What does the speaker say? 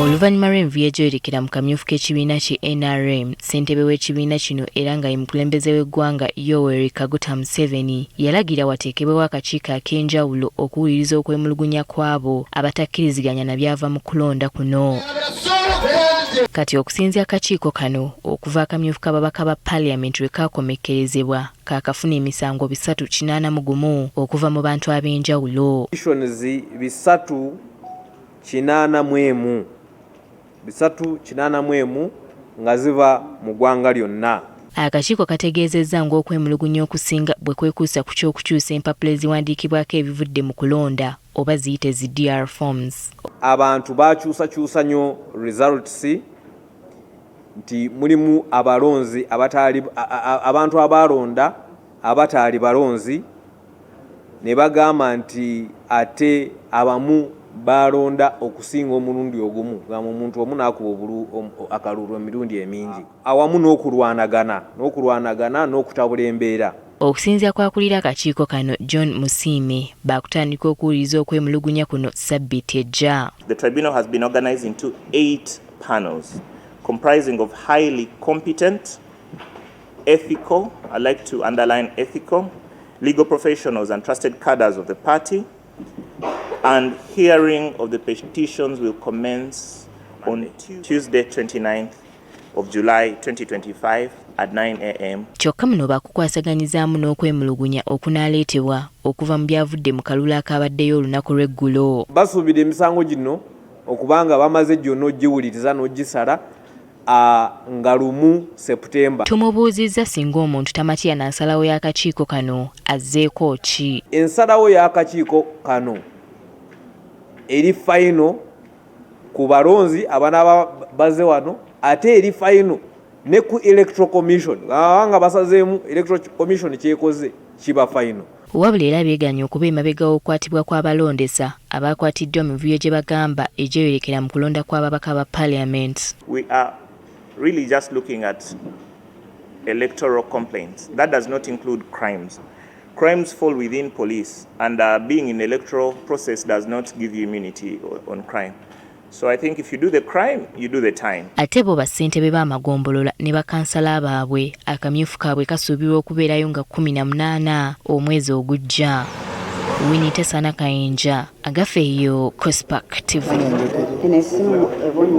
Oluvannyuma lw'envu egyoyolekera mu kamyufu k'ekibiina ki NRM, ssentebe w'ekibiina kino era nga ye mukulembeze w'eggwanga Yoweri Kaguta Museveni yalagira wateekebwewo akakiiko ak'enjawulo okuwuliriza okwemulugunya kwabo abatakkiriziganya na byava mu kulonda kuno. Kati okusinzia akakiiko kano okuva akamyufu k'ababaka ba palamenti lwe kaakomekkerezebwa kaakafuna emisango 381 okuva mu bantu ab'enjawulo. Bisatu 84 nga ziva mu ggwanga lyonna. Akakiiko kategeezezza ng'okwemulugunya okusinga bwe kwekuusa ku ky'okukyusa empapula eziwandiikibwako ebivudde mu kulonda oba ziyite zi DR forms. Abantu bakyusakyusa nnyo results nti mulimu abalonzi abantu abalonda abataali balonzi ne bagamba nti ate abamu balonda okusinga omulundi ogumu nga omuntu omu n'akuba akalulu emirundi emingi awamu n'okulwanagana n'okutabula embeera. Okusinzia kwakulira akakiiko kano John Musiime bakutandika okuwuliriza okwemulugunya kuno ssabbiiti ejja. The tribunal has been organized into 8 panels comprising of highly competent, ethical, I like to underline ethical, legal professionals and trusted cadres of the party, and hearing of the petitions will commence on Tuesday 29th of July 2025 at 9 a.m. Kyokka muno bakukwasaganyizaamu n'okwemulugunya okunaaleetebwa okuva mu byavudde mu kalulu akaabaddeyo olunaku lw'eggulo. Basuubira emisango gino okubanga bamaze gyonna ogyiwuliriza n'ogisala nga 1 Septemba. Tumubuuzizza singa omuntu tamatya na nsalawo y'akakiiko kano azzeeko ki? Ensalawo y'akakiiko kano eri final ku balonzi abana baze wano ate eri final ne ku electoral commission nga basazeemu electoral commission kyekoze kiba final. Wabula era beeganye okuba emabega w'okukwatibwa kw'abalondesa abakwatiddwa mu mivuyo gye bagamba egyoyolekera mu kulonda kw'ababaka ba palamenti. We are really just looking at electoral complaints. That does not include crimes. Crimes fall within police, and being in the electoral process does not give you immunity on crime. So I think if you do the crime, you do the time. Ate bo bassentebe b'amagombolola ne bakansala baabwe akamyufu kaabwe kasuubirwa okubeerayo nga 18 omwezi ogujja. Winnie Tesana Kayinja, Agafeeyo, Cospac TV.